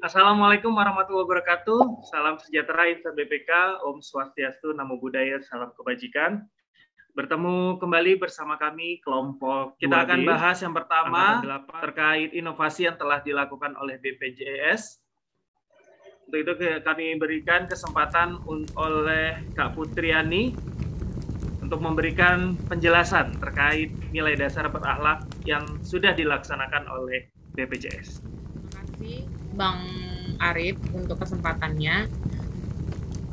Assalamualaikum warahmatullahi wabarakatuh. Salam sejahtera Insan BPK, Om Swastiastu, Namo Buddhaya, salam kebajikan. Bertemu kembali bersama kami kelompok. Kita akan bahas yang pertama terkait inovasi yang telah dilakukan oleh BPJS. Untuk itu kami berikan kesempatan oleh Kak Putriani untuk memberikan penjelasan terkait nilai dasar berakhlak yang sudah dilaksanakan oleh BPJS. Terima kasih Bang Arif untuk kesempatannya.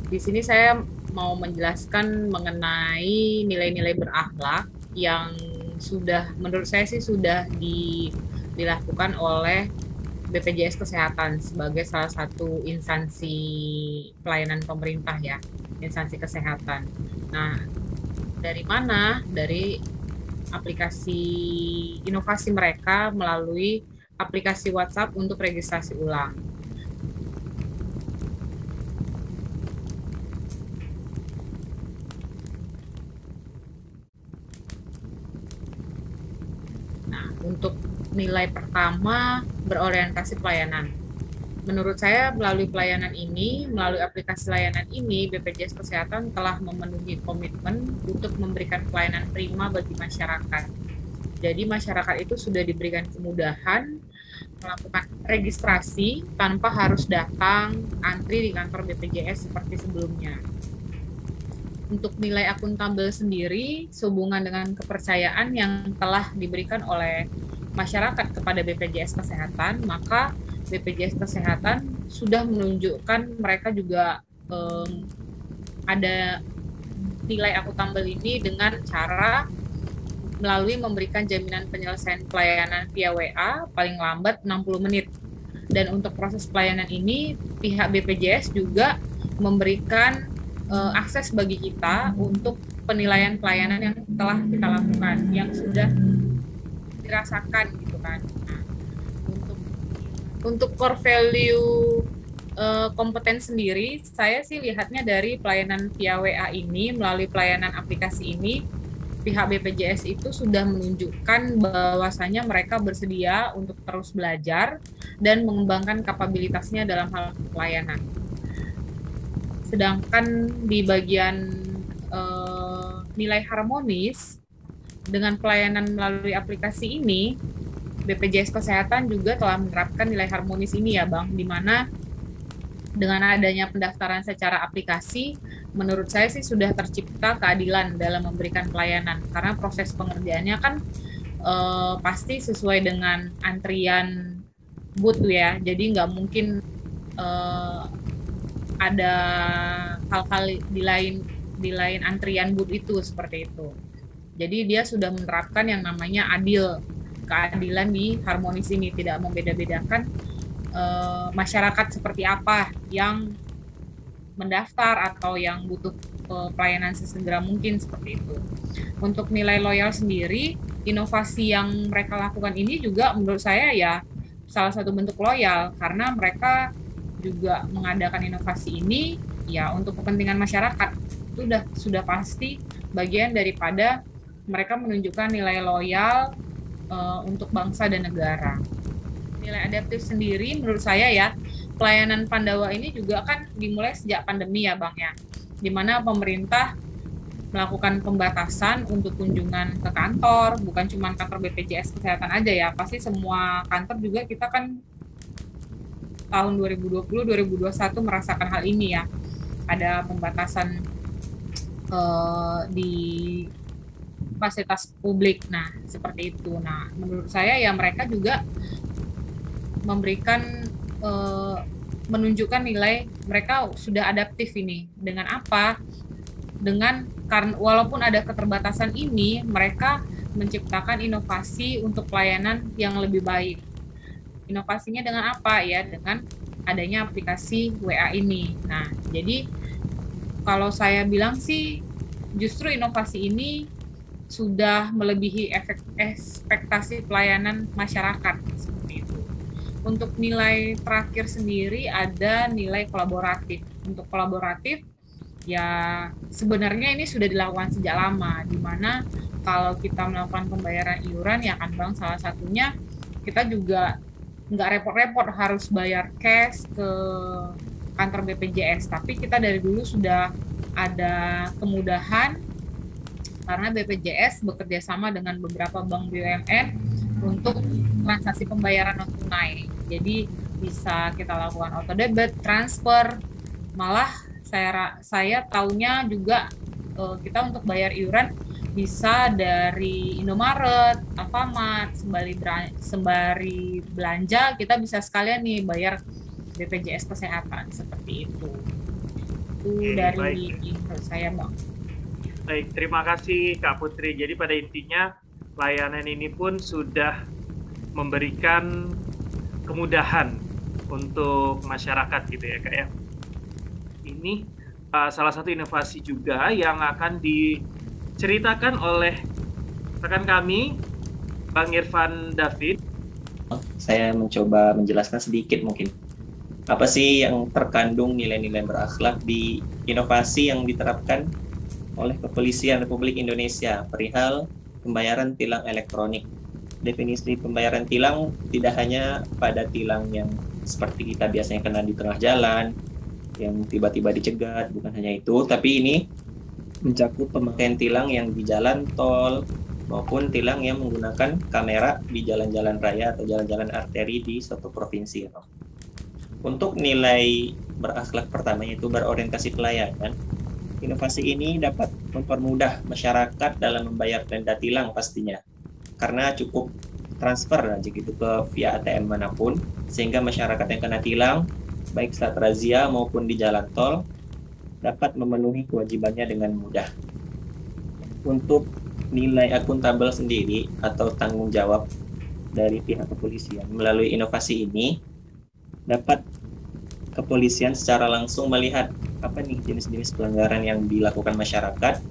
Di sini saya mau menjelaskan mengenai nilai-nilai berakhlak yang sudah menurut saya sih sudah dilakukan oleh BPJS Kesehatan sebagai salah satu instansi pelayanan pemerintah ya, instansi kesehatan. Nah, dari mana? Dari aplikasi inovasi mereka melalui aplikasi WhatsApp untuk registrasi ulang. Nah, untuk nilai pertama berorientasi pelayanan. Menurut saya melalui pelayanan ini, melalui aplikasi layanan ini, BPJS Kesehatan telah memenuhi komitmen untuk memberikan pelayanan prima bagi masyarakat. Jadi masyarakat itu sudah diberikan kemudahan melakukan registrasi tanpa harus datang antri di kantor BPJS seperti sebelumnya. Untuk nilai akuntabel sendiri sehubungan dengan kepercayaan yang telah diberikan oleh masyarakat kepada BPJS Kesehatan, maka BPJS Kesehatan sudah menunjukkan mereka juga ada nilai akuntabel ini dengan cara melalui memberikan jaminan penyelesaian pelayanan via WA paling lambat 60 menit. Dan untuk proses pelayanan ini, pihak BPJS juga memberikan akses bagi kita untuk penilaian pelayanan yang telah kita lakukan, yang sudah dirasakan gitu kan. Nah, untuk core value kompeten sendiri, saya sih lihatnya dari pelayanan via WA ini, melalui pelayanan aplikasi ini, pihak BPJS itu sudah menunjukkan bahwasanya mereka bersedia untuk terus belajar dan mengembangkan kapabilitasnya dalam hal pelayanan. Sedangkan di bagian nilai harmonis dengan pelayanan melalui aplikasi ini, BPJS Kesehatan juga telah menerapkan nilai harmonis ini ya Bang, di mana dengan adanya pendaftaran secara aplikasi, menurut saya sih sudah tercipta keadilan dalam memberikan pelayanan, karena proses pengerjaannya kan pasti sesuai dengan antrian booth ya, jadi nggak mungkin ada hal-hal di lain antrian booth itu seperti itu. Jadi dia sudah menerapkan yang namanya adil, keadilan di harmonis ini, tidak membeda-bedakan masyarakat seperti apa yang mendaftar atau yang butuh pelayanan sesegera mungkin seperti itu. Untuk nilai loyal sendiri, inovasi yang mereka lakukan ini juga menurut saya ya salah satu bentuk loyal, karena mereka juga mengadakan inovasi ini ya untuk kepentingan masyarakat. Itu sudah pasti bagian daripada mereka menunjukkan nilai loyal untuk bangsa dan negara. Nilai adaptif sendiri menurut saya ya, pelayanan Pandawa ini juga kan dimulai sejak pandemi ya Bang ya, di mana pemerintah melakukan pembatasan untuk kunjungan ke kantor, bukan cuma kantor BPJS Kesehatan aja ya, pasti semua kantor juga kita kan tahun 2020-2021 merasakan hal ini ya, ada pembatasan di fasilitas publik, nah seperti itu. Nah menurut saya ya mereka juga memberikan menunjukkan nilai mereka sudah adaptif ini. Dengan apa? Dengan karena walaupun ada keterbatasan ini, mereka menciptakan inovasi untuk pelayanan yang lebih baik. Inovasinya dengan apa ya? Dengan adanya aplikasi WA ini. Nah, jadi kalau saya bilang sih justru inovasi ini sudah melebihi ekspektasi pelayanan masyarakat seperti itu. Untuk nilai terakhir sendiri ada nilai kolaboratif. Untuk kolaboratif ya sebenarnya ini sudah dilakukan sejak lama, di mana kalau kita melakukan pembayaran iuran ya kan Bang, salah satunya kita juga nggak repot-repot harus bayar cash ke kantor BPJS, tapi kita dari dulu sudah ada kemudahan karena BPJS bekerja sama dengan beberapa bank BUMN untuk transaksi pembayaran non tunai. Jadi bisa kita lakukan auto debit, transfer, malah saya taunya juga kita untuk bayar iuran bisa dari Indomaret, Alfamart, sembari belanja kita bisa sekalian nih bayar BPJS Kesehatan seperti itu. Itu dari menurut saya, Bang. Baik, terima kasih Kak Putri. Jadi pada intinya layanan ini pun sudah memberikan kemudahan untuk masyarakat gitu ya Kak ya. Ini salah satu inovasi juga yang akan diceritakan oleh rekan kami, Bang Irfan David. Saya mencoba menjelaskan sedikit mungkin. Apa sih yang terkandung nilai-nilai berakhlak di inovasi yang diterapkan oleh Kepolisian Republik Indonesia perihal pembayaran tilang elektronik. Definisi pembayaran tilang tidak hanya pada tilang yang seperti kita biasanya kena di tengah jalan, yang tiba-tiba dicegat, bukan hanya itu, tapi ini mencakup pemakaian tilang yang di jalan tol maupun tilang yang menggunakan kamera di jalan-jalan raya atau jalan-jalan arteri di suatu provinsi. Untuk nilai berakhlak pertama yaitu berorientasi pelayanan, inovasi ini dapat mempermudah masyarakat dalam membayar denda tilang pastinya, karena cukup transfer aja gitu ke via ATM manapun, sehingga masyarakat yang kena tilang, baik saat razia maupun di jalan tol, dapat memenuhi kewajibannya dengan mudah. Untuk nilai akuntabel sendiri atau tanggung jawab dari pihak kepolisian melalui inovasi ini, dapat kepolisian secara langsung melihat apa nih jenis-jenis pelanggaran yang dilakukan masyarakat,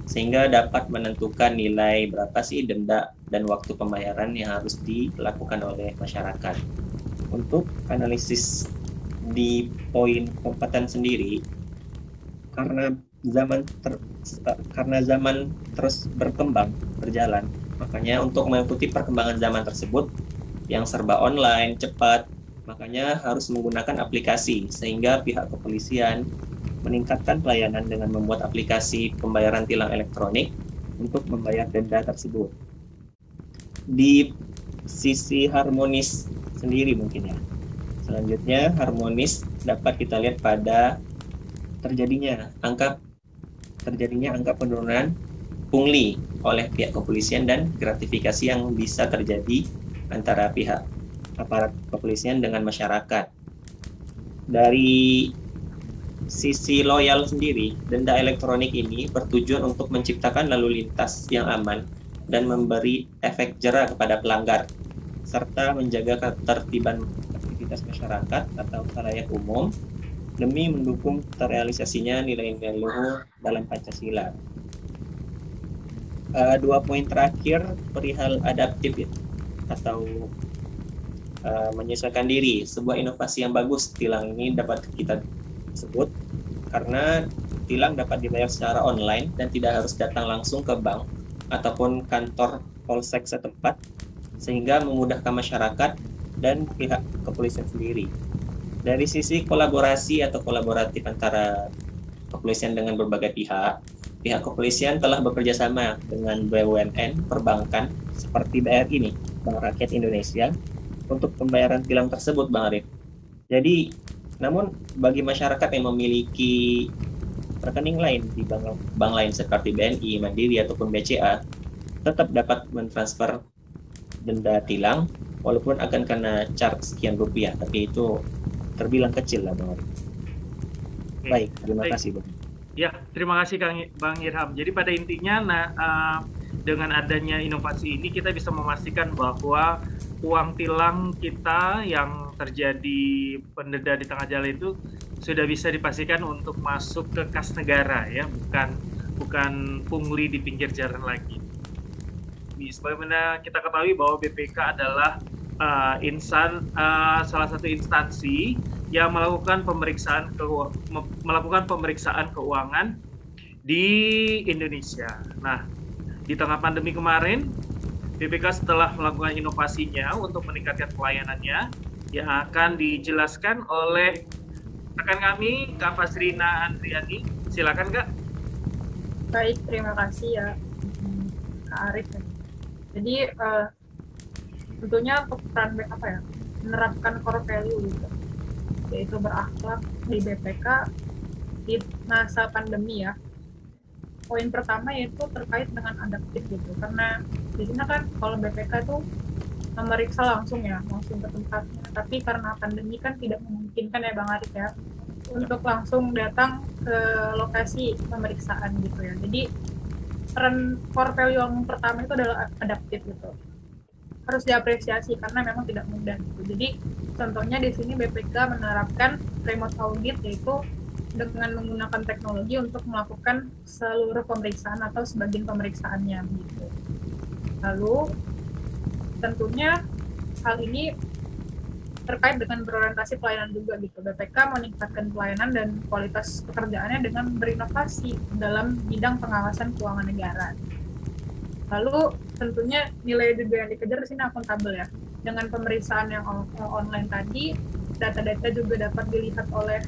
sehingga dapat menentukan nilai berapa sih denda dan waktu pembayaran yang harus dilakukan oleh masyarakat. Untuk analisis di poin kompeten sendiri, karena zaman terus berjalan, makanya untuk mengikuti perkembangan zaman tersebut yang serba online, cepat, makanya harus menggunakan aplikasi, sehingga pihak kepolisian meningkatkan pelayanan dengan membuat aplikasi pembayaran tilang elektronik untuk membayar denda tersebut. Di sisi harmonis sendiri mungkin ya. Selanjutnya, harmonis dapat kita lihat pada terjadinya angka penurunan pungli oleh pihak kepolisian dan gratifikasi yang bisa terjadi antara pihak aparat kepolisian dengan masyarakat. Dari sisi loyal sendiri, denda elektronik ini bertujuan untuk menciptakan lalu lintas yang aman dan memberi efek jera kepada pelanggar, serta menjaga ketertiban aktivitas masyarakat atau khalayak umum demi mendukung terrealisasinya nilai-nilai luhur dalam Pancasila. 2 poin terakhir perihal adaptif ya, atau menyesuaikan diri. Sebuah inovasi yang bagus tilang ini dapat kita sebut karena tilang dapat dibayar secara online dan tidak harus datang langsung ke bank ataupun kantor polsek setempat, sehingga memudahkan masyarakat dan pihak kepolisian sendiri. Dari sisi kolaborasi atau kolaboratif antara kepolisian dengan berbagai pihak, pihak kepolisian telah bekerja sama dengan BUMN perbankan seperti BRI nih, Bank Rakyat Indonesia, untuk pembayaran tilang tersebut, Bang Arif. Jadi, namun bagi masyarakat yang memiliki rekening lain di bank lain seperti BNI, Mandiri, ataupun BCA, tetap dapat mentransfer denda tilang, walaupun akan kena charge sekian rupiah, tapi itu terbilang kecil lah, Bang Arif. Baik, terima kasih, Bang. Ya, terima kasih Bang Irham. Jadi pada intinya, dengan adanya inovasi ini kita bisa memastikan bahwa uang tilang kita yang terjadi pendenda di tengah jalan itu sudah bisa dipastikan untuk masuk ke kas negara ya, bukan pungli di pinggir jalan lagi. Sebagaimana kita ketahui bahwa BPK adalah salah satu instansi yang melakukan pemeriksaan keuangan di Indonesia. Nah, di tengah pandemi kemarin, BPK setelah melakukan inovasinya untuk meningkatkan pelayanannya, yang akan dijelaskan oleh rekan kami, Kak Fasrina Andriani. Silakan, Kak. Baik, terima kasih ya, Kak Arif. Jadi tentunya untuk peran menerapkan core value gitu, yaitu berakhlak di BPK di masa pandemi ya. Poin pertama yaitu terkait dengan adaptif gitu, karena di sini kan kalau BPK itu memeriksa langsung ke tempatnya, tapi karena pandemi kan tidak memungkinkan ya Bang Arif ya untuk langsung datang ke lokasi pemeriksaan gitu ya. Jadi peran core value yang pertama itu adalah adaptif gitu, harus diapresiasi karena memang tidak mudah gitu. Jadi contohnya di sini BPK menerapkan remote audit, yaitu dengan menggunakan teknologi untuk melakukan seluruh pemeriksaan atau sebagian pemeriksaannya gitu. Lalu tentunya hal ini terkait dengan berorientasi pelayanan juga gitu. BPK meningkatkan pelayanan dan kualitas pekerjaannya dengan berinovasi dalam bidang pengawasan keuangan negara. Lalu tentunya nilai juga yang dikejar di sini akuntabel ya. Dengan pemeriksaan yang online tadi, data-data juga dapat dilihat oleh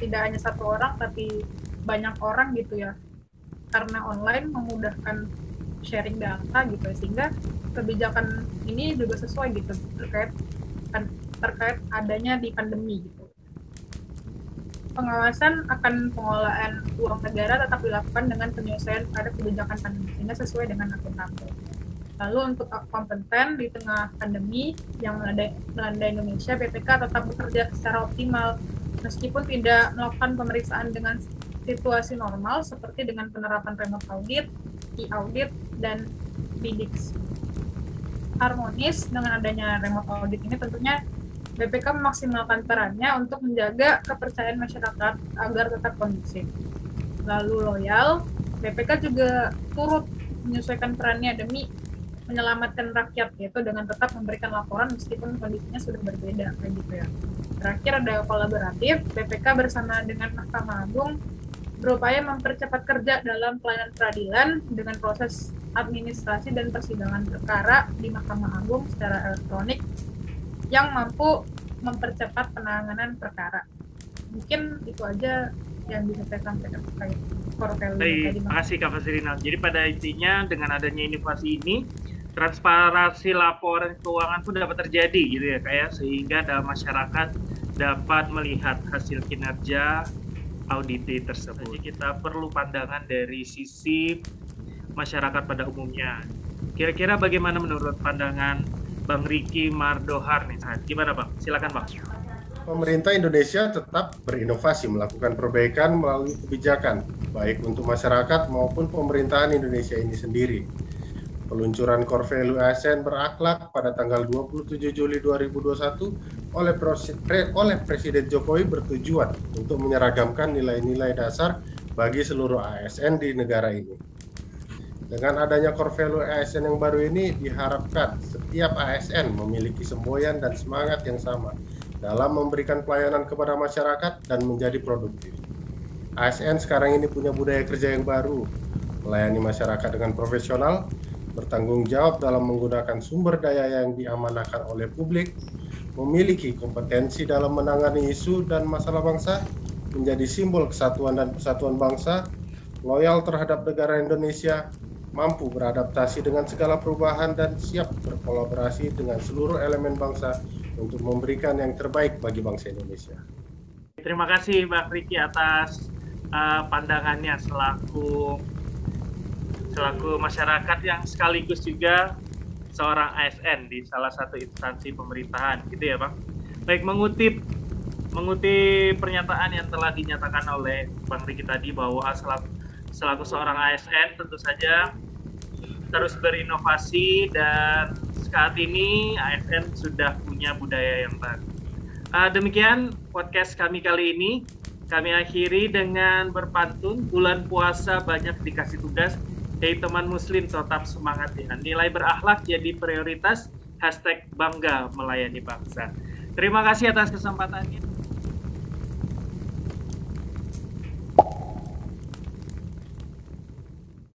tidak hanya satu orang tapi banyak orang gitu ya. Karena online memudahkan sharing data gitu ya, sehingga kebijakan ini juga sesuai gitu terkait adanya di pandemi gitu. Pengawasan akan pengelolaan uang negara tetap dilakukan dengan penyesuaian pada kebijakan pandemi sehingga sesuai dengan akuntabel. Lalu untuk kompeten di tengah pandemi yang melanda Indonesia, BPK tetap bekerja secara optimal meskipun tidak melakukan pemeriksaan dengan situasi normal seperti dengan penerapan remote audit, e-audit, dan BIDIX. Harmonis dengan adanya remote audit ini tentunya BPK memaksimalkan perannya untuk menjaga kepercayaan masyarakat agar tetap kondusif. Lalu loyal, BPK juga turut menyesuaikan perannya demi menyelamatkan rakyat, yaitu dengan tetap memberikan laporan meskipun kondisinya sudah berbeda kayak gitu ya. Terakhir ada kolaboratif, BPK bersama dengan Mahkamah Agung berupaya mempercepat kerja dalam pelayanan peradilan dengan proses administrasi dan persidangan perkara di Mahkamah Agung secara elektronik yang mampu mempercepat penanganan perkara. Mungkin itu aja yang bisa saya sampaikan terkait core value. Baik, terima kasih Kak Fasrina. Jadi pada intinya dengan adanya inovasi ini, transparansi laporan keuangan pun dapat terjadi gitu ya Kak ya, sehingga dalam masyarakat dapat melihat hasil kinerja audit tersebut. Jadi kita perlu pandangan dari sisi masyarakat pada umumnya. Kira-kira bagaimana menurut pandangan Bang Riki Mardohar nih? Gimana Bang? Silakan Bang. Pemerintah Indonesia tetap berinovasi melakukan perbaikan melalui kebijakan, baik untuk masyarakat maupun pemerintahan Indonesia ini sendiri. Peluncuran Core Value ASN berakhlak pada tanggal 27 Juli 2021 oleh Presiden Jokowi bertujuan untuk menyeragamkan nilai-nilai dasar bagi seluruh ASN di negara ini. Dengan adanya Core Value ASN yang baru ini, diharapkan setiap ASN memiliki semboyan dan semangat yang sama dalam memberikan pelayanan kepada masyarakat dan menjadi produktif. ASN sekarang ini punya budaya kerja yang baru, melayani masyarakat dengan profesional, bertanggung jawab dalam menggunakan sumber daya yang diamanahkan oleh publik, memiliki kompetensi dalam menangani isu dan masalah bangsa, menjadi simbol kesatuan dan persatuan bangsa, loyal terhadap negara Indonesia, mampu beradaptasi dengan segala perubahan dan siap berkolaborasi dengan seluruh elemen bangsa untuk memberikan yang terbaik bagi bangsa Indonesia. Terima kasih Bang Riki atas pandangannya selaku masyarakat yang sekaligus juga seorang ASN di salah satu instansi pemerintahan, gitu ya Bang. Baik, mengutip pernyataan yang telah dinyatakan oleh Bang Riki tadi bahwa selaku seorang ASN tentu saja terus berinovasi dan saat ini ASN sudah punya budaya yang baru. Demikian podcast kami kali ini. Kami akhiri dengan berpantun, bulan puasa banyak dikasih tugas, hei teman muslim tetap semangat ya. Nilai berakhlak jadi prioritas, #bangga melayani bangsa. Terima kasih atas kesempatannya.